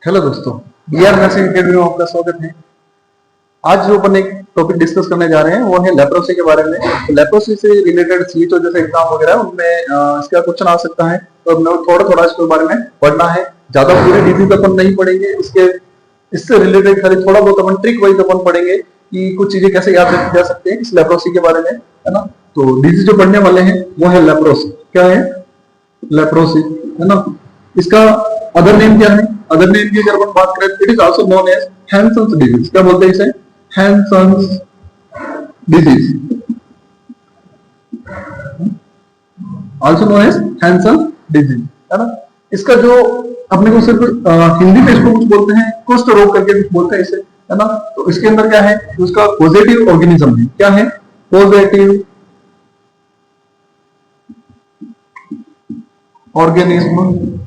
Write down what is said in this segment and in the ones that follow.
Hello दोस्तों, B R nursing academy में आपका स्वागत है। आज जो अपन एक टॉपिक डिस्कस करने जा रहे हैं वो है लेप्रोसी के बारे में। तो लेप्रोसी से रिलेटेड सीटो जैसे एग्जाम वगैरह उनमें इसका क्वेश्चन आ सकता है, तो हमें थोड़ा थोड़ा इसके बारे में पढ़ना है। ज्यादा पूरी डिजीज अपन नहीं पढ़ेंगे, इससे रिलेटेड खाली थोड़ा बहुत अपन ट्रिक वाइज अपन पढ़ेंगे कि कुछ चीजें कैसे याद रखी जा सकती है इस लेप्रोसी के बारे में, है ना। तो डिजीज जो पढ़ने वाले हैं वो है लेप्रोसी। क्या है? लेप्रोसी, है ना। इसका अदर नेम क्या है? अदर नेम की अगर अपन बात करें, it is also known as Hansen's disease. क्या बोलते हैं इसे? Hansen's disease, also known as Hansen's disease, है ना। इसका जो अपने को सिर्फ हिंदी में इसको कुछ बोलते हैं कुष्ठ रोग करके कुछ बोलते हैं इसे, है ना। तो इसके अंदर क्या है? उसका पॉजिटिव ऑर्गेनिज्म है। क्या है? पॉजिटिव ऑर्गेनिज्म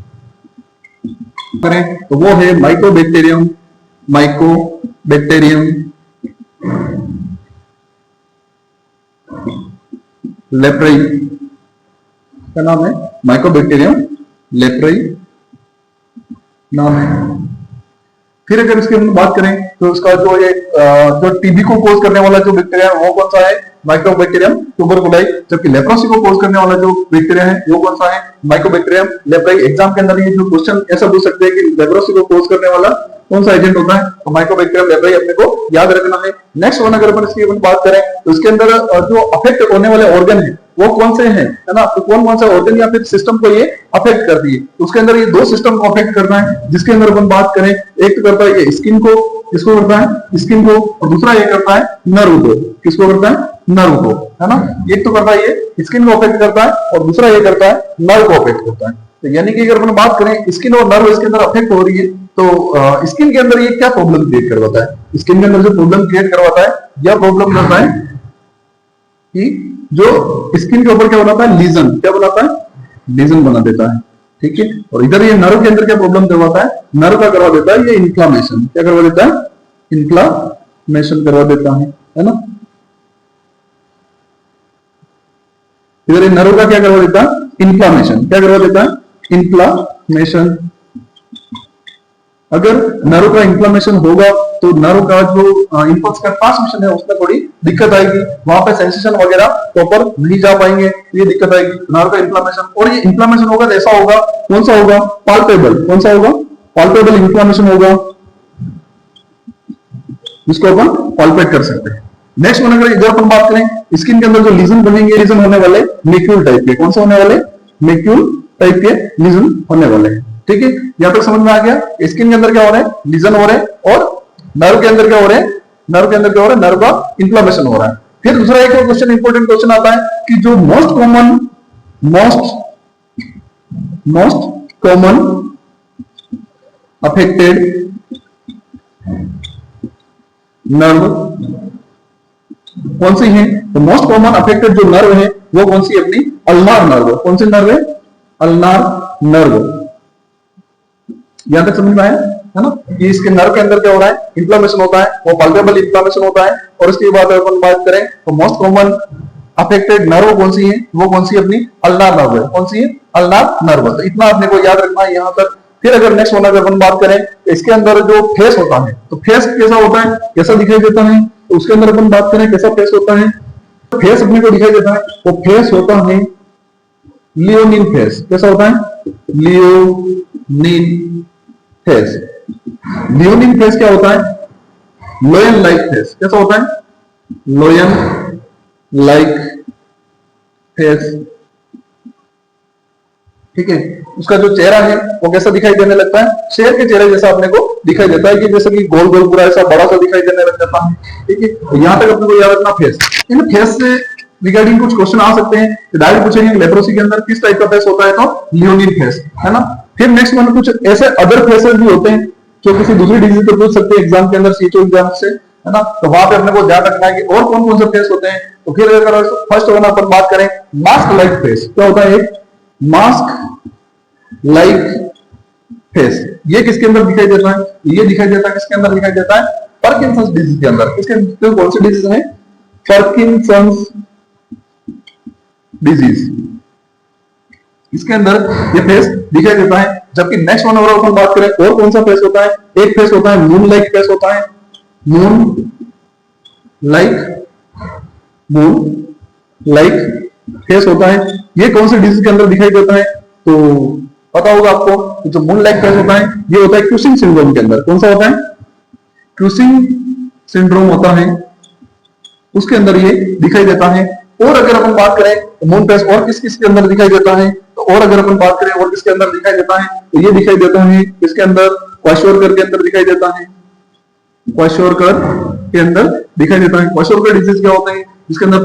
करें तो वो है माइकोबैक्टीरियम। माइकोबैक्टीरियम लेप्राई का नाम है, माइकोबैक्टीरियम लेप्राई नाम है। फिर अगर इसके बात करें तो उसका जो टीबी को कोज करने वाला जो बैक्टीरिया है वो कौन सा है? माइकोबैक्टीरियम ट्यूबरकुलाई। जबकि लेप्रोसी को कोज करने वाला जो बैक्टीरिया है वो कौन सा है? Mycobacterium leprae. एग्जाम के अंदर ये जो क्वेश्चन ऐसा पूछ सकते हैं कि लेप्रोसी को कोज करने वाला कौन सा एजेंट होता है, तो माइकोबैक्टीरियम लेप्राई अपने को याद रखना है। नेक्स्ट वन अगर अपन इसकी बात करें तो इसके अंदर जो अफेक्ट होने वाले ऑर्गन है वो कौन से हैं, है ना। तो कौन कौन सा ऑर्गन या फिर सिस्टम को ये अफेक्ट करती है, तो उसके अंदर ये दो सिस्टम को अफेक्ट करना है। जिसके अंदर अपन बात करें, एक तो करता है ये स्किन को, किसको करता है? स्किन को। और दूसरा ये करता है नर्व को। किसको करता है? नर्व को, है ना। एक तो करता है ये स्किन को अफेक्ट करता है और दूसरा ये करता है नर्व को अफेक्ट करता है। तो यानी कि अगर अपन बात करें स्किन और नर्व इसके अंदर अफेक्ट हो रही है तो स्किन के अंदर ये क्या प्रॉब्लम क्रिएट करवाता है? स्किन के अंदर जो प्रॉब्लम क्रिएट करवाता है यह प्रॉब्लम करता है कि जो स्किन के ऊपर क्या बनाता है? लीजन। क्या बनाता है? लीजन बना देता है, ठीक है। और इधर ये नर्व के अंदर क्या प्रॉब्लम करवाता है? नर्व का करवा देता है ये इन्फ्लामेशन। क्या करवा देता है? इन्फ्लामेशन करवा देता है ना। इधर ये नर्व का क्या करवा देता है? इन्फ्लामेशन। क्या करवा देता है? इन्फ्लामेशन। अगर नर्व का इन्फ्लामेशन होगा तो नर्व का जो इंपल्स का ट्रांसमिशन है उसमें थोड़ी दिक्कत आएगी, वहां पे सेंसेशन वगैरह प्रॉपर नहीं जा पाएंगे, ये दिक्कत आएगी नर्व का इन्फ्लामेशन। और ये इन्फ्लामेशन होगा तो ऐसा होगा, कौन सा होगा? पाल्पेबल। कौन सा होगा? पाल्पेबल इन्फ्लामेशन होगा, जिसको अपन पाल्पेट कर सकते हैं। नेक्स्ट वन अगर इधर अपन बात करें, स्किन के अंदर जो लीजन बनेंगे, लीजन होने वाले मैक्यूल टाइप के। कौन से होने वाले? मैक्यूल टाइप के लीजन होने वाले हैं, ठीक है। यहां तक समझ में आ गया? स्किन के अंदर क्या हो रहा है? लीजन हो रहे हैं। और नर्व के अंदर क्या हो रहे हैं? नर्व के अंदर क्या हो रहा है? नर्व का इन्फ्लामेशन हो रहा है। फिर दूसरा एक और क्वेश्चन, इंपॉर्टेंट क्वेश्चन आता है कि जो मोस्ट कॉमन अफेक्टेड नर्व कौन सी है? तो मोस्ट कॉमन अफेक्टेड जो नर्व है वो कौन सी? अपनी अल्नार नर्व। कौन सी नर्व है? Ulnar nerve. यहां तक समझ में आया, है ना, कि इसके नर्व के अंदर क्या हो रहा है? इन्फ्लामेशन होता है, वो पाल्पेबल इन्फ्लामेशन होता है। और इसके बाद अपन बात करें तो मोस्ट कॉमन अफेक्टेड नर्व कौन सी है? वो कौन सी? अपनी अल्नार नर्व है। कौन सी है? Ulnar nerve. तो इतना अपने को याद रखना है यहां तक। फिर अगर नेक्स्ट वन अगर अपन बात करें, इसके अंदर जो फेस होता है, तो फेस कैसा होता है? कैसा दिखाई देता है? तो उसके अंदर अपन बात करें कैसा फेस होता है, फेस अपने को दिखाई देता है, वो फेस होता है लियोनिन फेस। कैसा होता है? लियोनिन फेस। लियोनिन फेस क्या होता है? लोयन लाइक फेस। कैसा होता है? लोयन लाइक फेस, ठीक है। उसका जो चेहरा है वो कैसा दिखाई देने लगता है? शेर के चेहरे जैसा अपने को दिखाई देता है, कि जैसे कि गोल गोल पूरा ऐसा बड़ा सा दिखाई देने लग जाता है, ठीक है। तो यहां तक अपने को याद रखना फेस। इन फेस से रिगार्डिंग कुछ क्वेश्चन आ सकते हैं, डायरेक्ट पूछेंगे लेप्रोसी के अंदर किस टाइप का फेस होता है, तो लियोनिन फेस, है ना। फिर नेक्स्ट वन कुछ ऐसे अदर फेसेस भी होते हैं जो किसी दूसरी डिजीज पर पूछ सकते हैं एग्जाम के अंदर, सीटो एग्जाम से, है ना। तो वहां पे अपने को ध्यान रखना है कि और कौन कौन से फेस होते हैं। तो फिर अगर फर्स्ट वन अपन बात करें, मास्क लाइक फेस। क्या होता है? एक मास्क लाइक फेस। ये किसके अंदर दिखाई देता है? ये दिखाई देता है किसके अंदर? दिखाई देता है पार्किंसंस डिजीज के अंदर। किसके तो कौन सी डिजीज है? Parkinson's disease. इसके अंदर ये फेस दिखाई देता है। जबकि नेक्स्ट वन अगर अपन बात करें और कौन सा फेस होता है, एक फेस होता है मून लाइक फेस होता है, moon like, moon like face होता है। ये कौन से डिजीज के अंदर दिखाई देता है, तो पता होगा आपको, जो मून लाइक फेस होता है ये होता है क्यूसिंग सिंड्रोम के अंदर। कौन सा होता है, क्यूसिंग सिंड्रोम होता है, उसके अंदर ये दिखाई देता है। और अगर अपन बात करें तो मून फेस और किस किस के अंदर दिखाई देता है, तो और अगर अपन बात करें और किसके अंदर दिखाई देता है, तो ये दिखाई देता है इसके अंदर क्वाशोरकर के अंदर दिखाई देता है, क्वाशोरकर के अंदर दिखाई देता है। क्वाशोरकर डिजीज क्या होता है, जिसके अंदर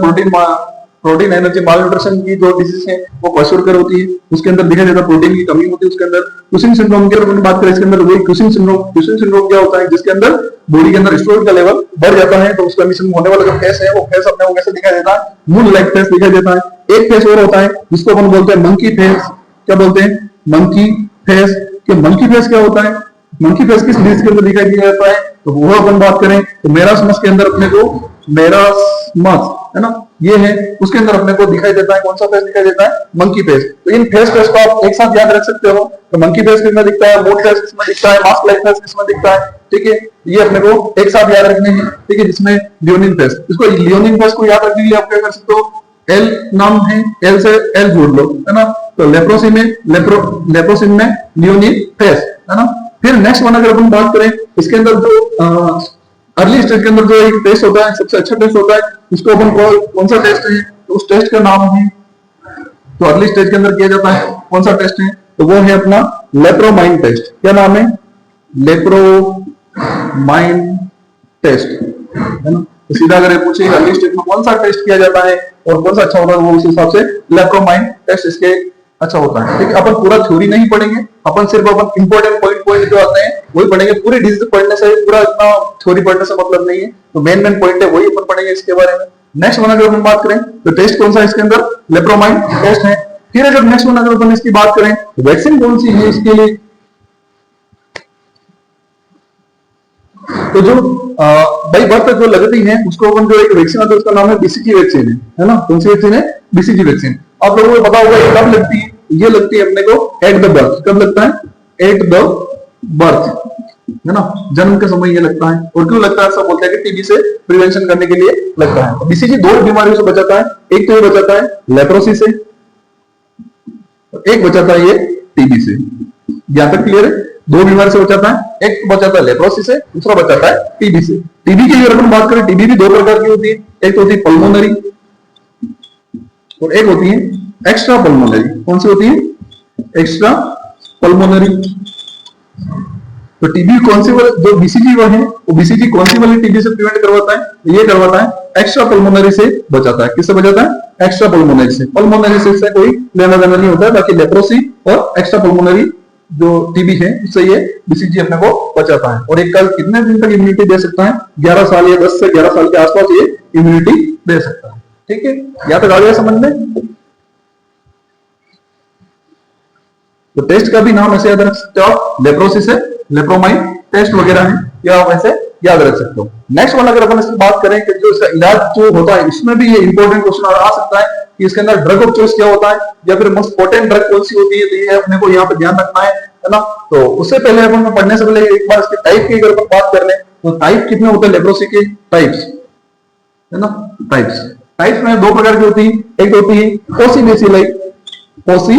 प्रोटीन एनर्जी मालन्यूट्रिशन की जो डिजीज है वो क्वाशोरकर होती है, उसके अंदर दिखाई देता है प्रोटीन की कमी होती है उसके अंदर। क्यूसिंग सिंड्रोम की अगर बात करें इसके अंदर वही क्यूसिंग सिंड्रोम क्या होता है, जिसके अंदर बॉडी के अंदर स्टेरॉइड का लेवल बढ़ जाता है, तो उस कंडीशन में होने वाला जो फेस है वो फेस अपने को कैसे दिखाई देता है, मून लाइक फेस दिखाई देता है। एक फेस और होता है जिसको अपन बोलते हैं मंकी फेस। क्या बोलते हैं, मंकी फेस। मंकी फेस क्या होता है, मंकी फेस किस डिजीज के अंदर दिखाई दिया जाता है, तो वो अपन बात करें तो मेरास्मस के अंदर अपने को, मेरास्मस है ना, ये है, उसके अंदर अपने को दिखाई देता है। कौन सा फेस दिखाई देता है, मंकी फेस। तो इन फेस को आप एक साथ याद रख सकते हो। तो मंकी फेस किसमें दिखता है, मून फेस किसमें दिखता है, मास्क लाइक फेस किसमें दिखता है, ठीक है, ये अपने को एक साथ याद रखने हैं, ठीक है। जिसमें लियोनिन फेस, इसको लियोनिन फेस को याद रखने के लिए आप क्या कर सकते हो, एल नाम है, एल से एल जोड़ लो, है ना। तो लेप्रोसिन में लियोनिन फेस, है ना। फिर नेक्स्ट वन अगर अपन बात करें, इसके अंदर जो अर्ली स्टेज के अंदर जो एक टेस्ट होता है, सबसे अच्छा टेस्ट होता है, इसको अपन कौन सा टेस्ट है, तो उस टेस्ट का नाम है, तो अर्ली स्टेज के अंदर किया जाता है कौन सा टेस्ट है, तो वो है अपना लेप्रोमाइन टेस्ट। क्या नाम है, लेप्रोमाइन टेस्ट, है ना। तो सीधा अगर पूछे अर्ली स्टेज में कौन सा टेस्ट किया जाता है और कौन सा अच्छा होता है, वो उस हिसाब से लेप्रोमाइन टेस्ट इसके अच्छा होता है। ठीक, अपन पूरा थ्योरी नहीं पढ़ेंगे, अपन सिर्फ अपन इंपॉर्टेंट पॉइंट जो आते हैं वही पढ़ेंगे। पूरी डिजीज पढ़ने से, पूरा इतना थ्योरी पढ़ने से मतलब नहीं है, तो मेन पॉइंट है वही अपन पढ़ेंगे इसके बारे में। नेक्स्ट वन अगर अपन बात करें तो टेस्ट कौन सा है इसके अंदर, लेप्रोमाइन टेस्ट है। फिर अगर नेक्स्ट वन अगर अपन इसकी बात करें तो वैक्सीन कौन सी है इसके लिए, तो जो बाई बर्थ जो लगती है उसको अपन जो एक वैक्सीन आता है उसका नाम है बीसीजी वैक्सीन, है ना। कौन सी वैक्सीन है, बीसीजी वैक्सीन। आप लोगों को पता होगा ये कब लगती है, ये लगती है अपने को एट द बर्थ। कब लगता है, एट द बर्थ, है ना, जन्म के समय ये लगता है। और क्यों लगता है, सब बोलते हैं कि टीबी से प्रिवेंशन करने के लिए लगता है। बीसीजी दो बीमारियों से बचाता है, एक तो ये बचाता है लेप्रोसी से, एक बचाता है ये टीबी से। यहां तक क्लियर है, दो बीमारी से बचाता है, एक बचाता है लेप्रोसी से, दूसरा बचाता है टीबी से। टीबी की अगर हम बात करें, टीबी भी दो प्रकार की होती है, एक तो होती है पल्मोनरी और एक होती है एक्स्ट्रा पल्मोनरी। कौन सी होती है, एक्स्ट्रा पल्मोनरी। तो टीबी कौन सी वाली, जो बीसीजी वो है, वो बीसीजी कौन सी वाली टीबी से प्रिवेंट करवाता है, ये करवाता है एक्स्ट्रा पल्मोनरी से बचाता है। किससे बचाता है, एक्स्ट्रा पल्मोनरी से। पल्मोनरी से कोई लेना देना नहीं होता है, बाकी लेप्रोसी और एक्स्ट्रा पल्मोनरी जो टीबी है उससे ये बीसीजी अपने को बचाता है। और एक कल कितने दिन तक इम्यूनिटी दे सकता है, 11 साल या 10 से 11 साल के आसपास ये इम्यूनिटी दे सकता है। ठीक है, यहां तक आ गया समझ में। तो टेस्ट का भी नाम ऐसे याद रख सकते हो आप, लेप्रोसिस है, लेप्रोमाइन टेस्ट वगैरह है, या वैसे याद रख सकते हो। नेक्स्ट वन अगर अपन इसकी बात करें कि जो इसका इलाज जो होता है, इसमें भी ये इंपॉर्टेंट क्वेश्चन आ सकता है कि इसके अंदर ड्रग ऑफ चॉइस क्या होता है, या फिर मोस्ट पोटेंट ड्रग कौन सी होती है, तो ये अपने को यहाँ पे ध्यान रखना है ना। तो उससे पहले अपन पढ़ने से पहले एक बार इसके टाइप की अगर अपन बात कर ले, तो टाइप कितने होते हैं लेप्रोसी के, टाइप्स, है ना। टाइप्स में दो प्रकार की होती है, एक होती है ओसी बेसिलाई, ओसी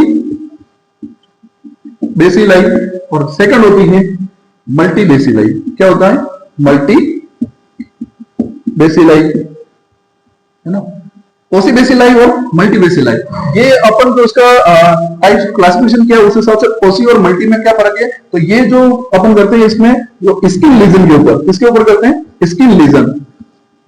बेसिलाई, और सेकंड होती है मल्टी बेसिलाई। क्या होता है, मल्टी बेसिलाई, है ना। ओसी बेसिलाई और मल्टी बेसिलाई, ये अपन जो उसका टाइप क्लासिफिकेशन किया उस हिसाब से ओसी और मल्टी में क्या फर्क है, तो ये जो अपन करते हैं इसमें जो स्किन लीजन के ऊपर, इसके ऊपर करते हैं स्किन लीजन,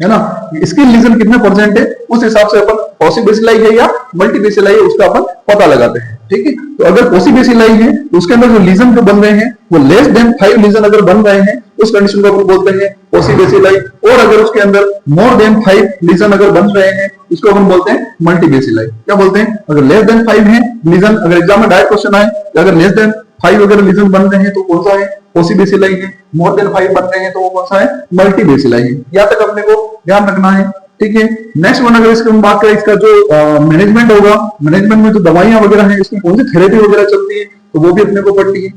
है ना। स्किन लीजन कितने परसेंट है उस हिसाब से अपन ओसी बेसिलाई है या मल्टी बेसिलाई है उसका अपन पता लगाते हैं। ठीक है, तो अगर ओसी बेसिलाई है तो उसके अंदर जो लीजन जो बन रहे हैं वो लेस देन 5 लीजन अगर बन रहे हैं उस कंडीशन को अपन बोलते हैं ओसी बेसिलाई। और अगर उसके अंदर मोर देन 5 लीजन अगर बन रहे हैं उसको अपन बोलते हैं मल्टी बेसिलाई। क्या बोलते हैं, अगर लेस देन 5 है लीजन, अगर एग्जाम में डायरेक्ट क्वेश्चन आए अगर लेस देन 5 अगर लीजन बन रहे हैं तो कौन सा है, ओसी बेसिलाई है। मोर देन 5 बन रहे हैं तो वो कौन सा है, मल्टी बेसिलाई है। यहाँ तक अपने को ध्यान रखना है। ठीक है, नेक्स्ट वन अगर इसकी हम बात करें, इसका जो मैनेजमेंट होगा, मैनेजमेंट में जो दवाइयां वगैरह हैं, इसमें कौन सी थेरेपी वगैरह चलती है, तो वो भी अपने को पढ़ ली है।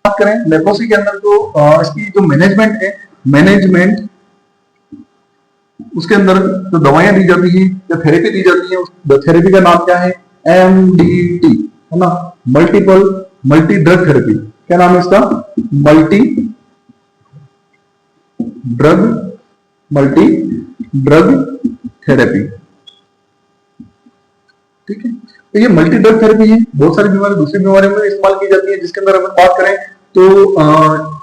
बात करें लेप्रोसी के अंदर जो इसकी जो मैनेजमेंट है, मैनेजमेंट उसके अंदर जो दवाइयां दी जाती है या थेरेपी दी जाती है, उस थेरेपी का नाम क्या है? MDT, है ना, मल्टी ड्रग थेरेपी। क्या नाम है इसका? Multi drug therapy. ठीक है, तो ये मल्टी ड्रग थेरेपी है, बहुत सारी बीमारी दूसरी बीमारियों में इस्तेमाल की जाती है। जिसके अंदर अगर बात करें तो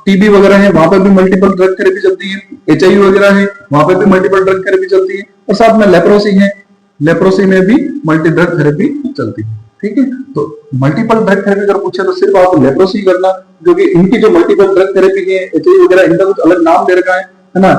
टीबी वगैरह है, वहां पर भी मल्टीपल ड्रग थेरेपी चलती है। HIV वगैरह है, वहां पर भी मल्टीपल ड्रग थेरेपी चलती है। और साथ में लेप्रोसी है, लेप्रोसी में भी मल्टी ड्रग थेरेपी चलती है। ठीक है, तो मल्टीपल ड्रग थेरेपी अगर पूछे तो सिर्फ आप लेप्रोसी करना, जो कि इनकी जो मल्टीपल ड्रग थेरेपी है, HIV वगैरह, इनका कुछ अलग नाम दे रखा है ना,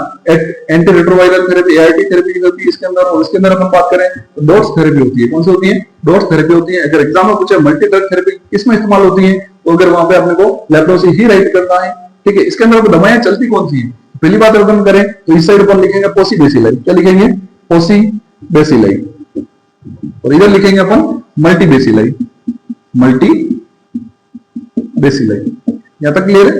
anti retroviral therapy, ART therapy होती है इसके अंदर। और इसके अंदर अपन बात करें तो डोट्स थेरेपी होती है। कौन सी होती है? डोट्स थेरेपी होती है। अगर एग्जाम में पूछे मल्टी ड्रग थेरेपी किसमें इस्तेमाल होती है, तो अगर वहां पे अपने को लेप्रोसी ही राइट करना है। ठीक है, इसके अंदर दवाएं चलती कौन सी है? पहली बात अगर हम करें तो इस साइड पर लिखेंगे पोसीबेसिलाई। क्या लिखेंगे? पोसीबेसिलाई। और इधर लिखेंगे अपन मल्टीबेसिलाई, यहां तक क्लियर है?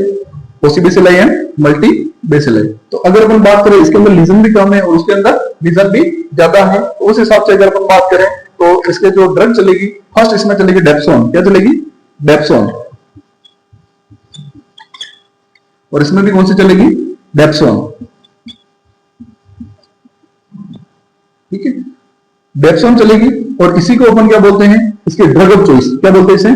पोसीबेसिलाई एंड मल्टीबेसिलाई। तो अगर अपन बात करें इसके अंदर लीजन भी कम है और उसके अंदर लीजन भी ज्यादा है, तो उस हिसाब से अगर अपन बात करें तो इसके जो ड्रग चलेगी, फर्स्ट इसमें चलेगी डेप्सोन। क्या चलेगी? डेप्सोन। और इसमें भी कौन सी चलेगी? डेप्सोन। ठीक है, डेप्सोन चलेगी। और इसी को अपन क्या बोलते हैं? इसके ड्रग ऑफ चॉइस। क्या बोलते हैं इसे?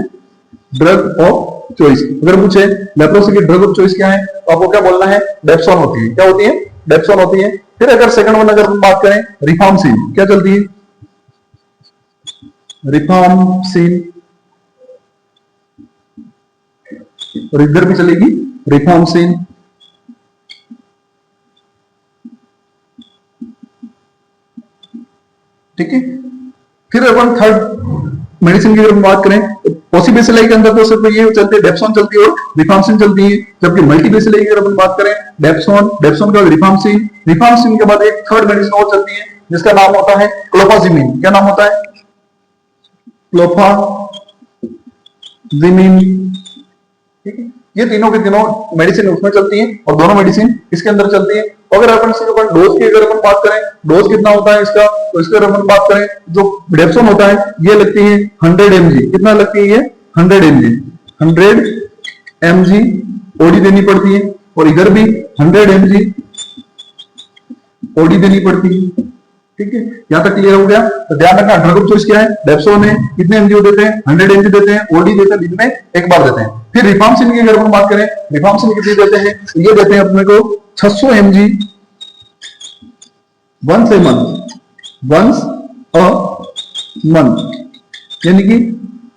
Drug of choice. अगर पूछे लेप्रोसी की ड्रग ऑफ चॉइस क्या है, तो आपको क्या बोलना है? डेप्सोन होती है। क्या होती है? डेप्सोन होती है। फिर अगर सेकंड वन अगर हम बात करें, रिफार्मसिन। क्या चलती है? रिफार्मसिन। और इधर भी चलेगी रिफार्मसिन। ठीक है, फिर अपन थर्ड मेडिसिन की अगर बात करें तो पोसीबेसिलाई के अंदर तो सिर्फ ये चलती है, डेप्सोन चलती है और रिफार्मसिन चलती है। जबकि मल्टीबेसिलाई की अगर अपन बात करें, डेप्सोन के बाद रिफार्मसिन के बाद एक थर्ड मेडिसिन और चलती है जिसका नाम होता है क्लोफाजिमिन। क्या नाम होता है? क्लोफाजिमिन। ठीक है, ये तीनों के तीनों मेडिसिन उसमें चलती है और दोनों मेडिसिन इसके अंदर चलती है। अगर अपन डोज की अगर अपन बात करें, डोज कितना होता है इसका, तो इसके अगर अपन बात करें, जो डेप्सोन होता है ये लगती है 100 mg। कितना लगती है ये? 100 mg। 100 mg ओडी देनी पड़ती है। और इधर भी 100 mg ओडी देनी पड़ती है। ठीक है, यहां तक क्लियर हो गया? तो ध्यान रखना, ड्रग ऑफ चॉइस क्या है? डेप्सोन है। कितने एमजी देते हैं? 100 mg देते हैं। ओडी देते हैं, दिन में एक बार देते हैं। फिर रिफार्मसिन की अगर हम बात करें, रिफार्मसिन कितनी देते हैं? ये देते हैं अपने को 600 mg वंस ए मंथ, यानी कि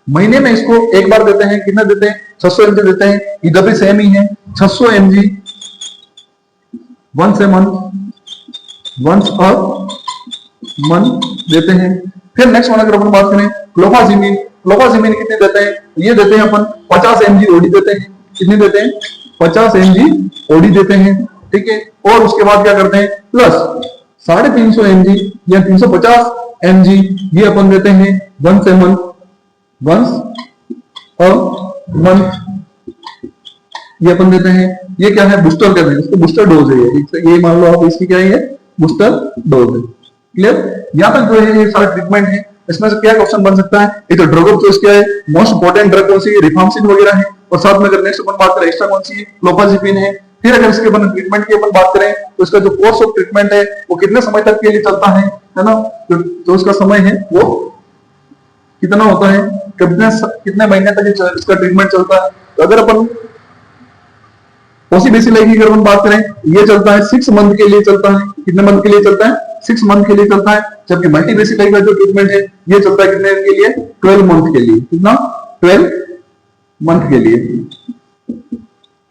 महीने में इसको एक बार देते हैं। कितना देते हैं? 600 mg देते हैं। इधर भी सेम ही है, 600 mg वंस अ मंथ देते हैं। फिर नेक्स्ट वन अगर अपन बात करें, क्लोफाजिमिन कितने देते हैं? ये देते हैं अपन 50 mg ओडी देते हैं। कितनी देते हैं? 50 mg ओडी देते हैं। ठीक है, और उसके बाद क्या करते हैं? प्लस 350 mg या 350 mg ये अपन देते हैं वंस अ मंथ ये अपन देते हैं। ये क्या है? बूस्टर कहते हैं इसको, बूस्टर डोज है ये मान लो आप, इसकी क्या है? ये बूस्टर डोज है। क्लियर? यहां तक जो है ये सारा ट्रीटमेंट है। इसमें से क्या क्वेश्चन बन सकता है? ये तो ड्रग ऑफ चॉइस क्या है, मोस्ट इंपोर्टेंट ड्रग कौन सी है? रिफार्मसिन वगैरह है। और साथ में अगर नेक्स्ट अपन बात करें एक्स्ट्रा कौन सी है? क्लोफाजिपिन है। फिर अगर इसके अपन ट्रीटमेंट की अपन बात करें तो इसका जो कोर्स ऑफ ट्रीटमेंट है वो कितने समय तक के लिए चलता है ना, जो इसका समय है वो कितना होता है, कितने महीने तक इसका ट्रीटमेंट चलता है। तो अगर अपन पोसीबेसिलाई की अगर हम बात करें, ये चलता है 6 मंथ के लिए चलता है। कितने मंथ के लिए चलता है? 6 मंथ के लिए चलता है। जबकि मल्टीबेसिलाई का जो ट्रीटमेंट है ये चलता है कितने के लिए? 12 मंथ के लिए। कितना? 12 मंथ के लिए।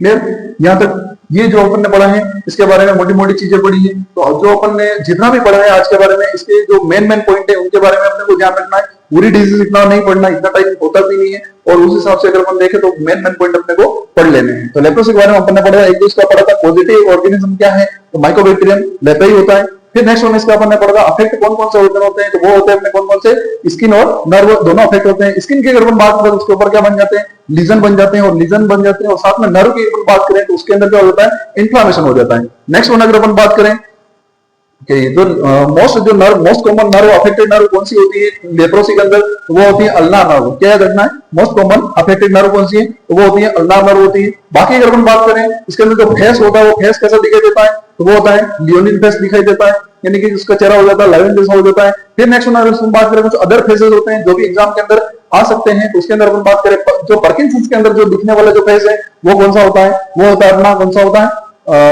क्लियर? यहां तक ये जो अपन ने पढ़ा है इसके बारे में मोटी मोटी चीजें पढ़ी है। तो जो अपन ने जितना भी पढ़ा है आज के बारे में, इसके जो मेन पॉइंट है उनके बारे में अपने को ध्यान रखना है। पूरी डिजीज इतना नहीं पढ़ना, इतना टाइम होता भी नहीं है। और उस हिसाब से अगर अपन देखें तो मेन पॉइंट अपने को पढ़ लेने हैं। तो लेप्रोसी के बारे में अपन ने पढ़ा, एक दूसरा पढ़ा था पॉजिटिव ऑर्गेनिज्म क्या है, तो माइकोबैक्टीरियम लेप्राई होता है। फिर नेक्स्ट वन इसका अपन ने पढ़ा अफेक्ट कौन कौन से ऑर्गन होते हैं, तो वो होते हैं अपने कौन कौन से, स्किन और नर्व दोनों अफेक्ट होते हैं। स्किन की अगर अपन बात करें उसके ऊपर क्या बन जाते हैं, लीजन बन जाते हैं, और लीजन बन जाते हैं, और साथ में नर्व की अपन बात करें तो उसके अंदर क्या होता है, इन्फ्लामेशन हो जाता है। नेक्स्ट वन अगर अपन बात करें कि जो most common nerve affected nerve कौन सी होती है लेप्रोसी के अंदर, तो वो होती है अल्नार नर्व। क्या याद रखना है, मोस्ट कॉमन अफेक्टेड नर्व कौन सी है, तो वो होती है अल्नार नर्व होती है। बाकी अगर हम बात करें इसके अंदर जो फेस होता है वो फेस कैसा दिखाई देता है, तो वो होता है लियोनिन फेस दिखाई देता है, यानी कि जिसका चेहरा हो जाता है लायन जैसा हो जाता है। फिर नेक्स्ट अगर हम बात करें कुछ अदर फेसेस होते हैं जो भी एग्जाम के अंदर आ सकते हैं, तो उसके अंदर अपन बात करें जो पार्किंसंस के अंदर जो दिखने वाला जो फेस है वो कौन सा होता है, वो होता है अपना कौन सा होता है,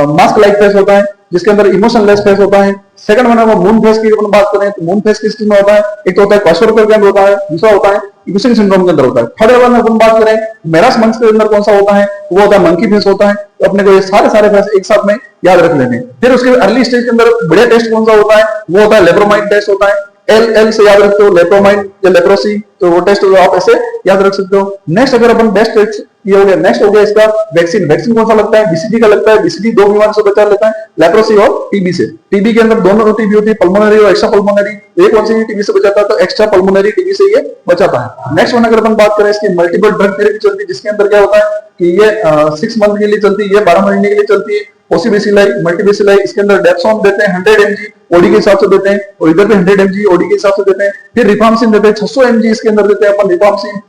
मास्क लाइक फेस होता है, जिसके अंदर इमोशनलेस फेस होता है। सेकंड वन है वो मून फेस की अपन बात करें तो मून फेस किस चीज में होता है, एक तो होता है क्वाशोर्कर के अंदर होता है, दूसरा होता है इक्वेशन सिंड्रोम के अंदर होता है। थर्ड वन अपन बात करें मेरास मंक्स के अंदर कौन सा होता है, वो होता है मंकी फेस होता है। तो अपने को ये सारे फेस एक साथ में याद रख लेने। फिर उसके अर्ली स्टेज के अंदर बढ़िया टेस्ट कौन सा होता है, वो होता है लेप्रोमाइड टेस्ट होता है। एल से याद रखते हो लेप्रोमाइड या लेप्रोसी, तो वो टेस्ट आप ऐसे याद रख सकते हो। नेक्स्ट अगर अपन बेस्ट टेस्ट ये हो गया, नेक्स्ट हो गया इसका वैक्सीन। वैक्सीन कौन सा लगता है, बीसीजी का लगता है। बीसीजी दो बीमारी से बचा लेता है, लेप्रोसी और टीबी से। टीबी के अंदर दोनों टीबी होती है, पल्मोनरी और एक्स्ट्रा पल्मोनरी। ये कौन सी टीबी से बचाता है, तो एक्स्ट्रा पल्मोनरी टीबी से ये बचाता है। नेक्स्ट वन अगर अपन बात करें इसकी मल्टीपल ड्रग थेरेपी चलती है, जिसके अंदर क्या होता है कि ये 6 मंथ के लिए चलती है, ये 12 महीने के लिए चलती है। ओसीबीसिलाई मल्टीबीसिलाई इसके अंदर डेप्सोन देते हैं 100 mg ओडी के हिसाब से देते हैं, और इधर भी 100 mg ओडी के हिसाब से देते हैं। फिर रिफार्मसिन देते हैं 600 mg इसके अंदर देते हैं अपन रिफार्मसिन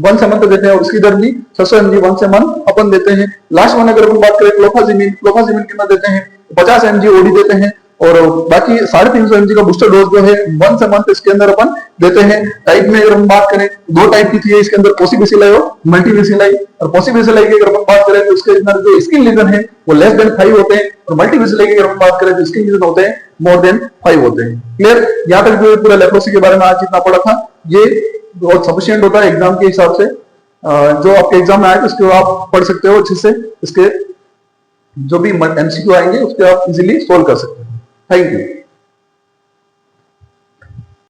1 मंथ देते हैं, और इसकी दर भी 600 mg 1 मंथ अपन देते हैं। लास्ट वन अगर अपन बात करें क्लोफाजिमिन कितना देते हैं, 50 mg ओडी देते हैं, और बाकी 350 mg का बूस्टर डोज जो है 1 मंथ इसके अंदर अपन देते हैं। टाइप में अगर हम बात करें दो टाइप की थी इसके अंदर, पॉसिबिसिलाई और मल्टीबिसिलाई। और पॉसिबिसिलाई की अगर हम बात करें तो उसके अंदर जो स्किन लीजन है वो लेस देन 5 होते हैं, और मल्टीबिसिलाई की अगर हम बात करें तो स्किन लीजन होते हैं मोर देन 5 होते हैं। क्लियर, यहाँ तक जो पूरा लेप्रोसी के बारे में आज जितना पढ़ा था ये बहुत सफिशिएंट होता है एग्जाम के हिसाब से। जो आपके एग्जाम में आए उसको आप पढ़ सकते हो अच्छे से, इसके जो भी एमसीक्यू आएंगे उसके आप इजीली सोल्व कर सकते हो। Thank you.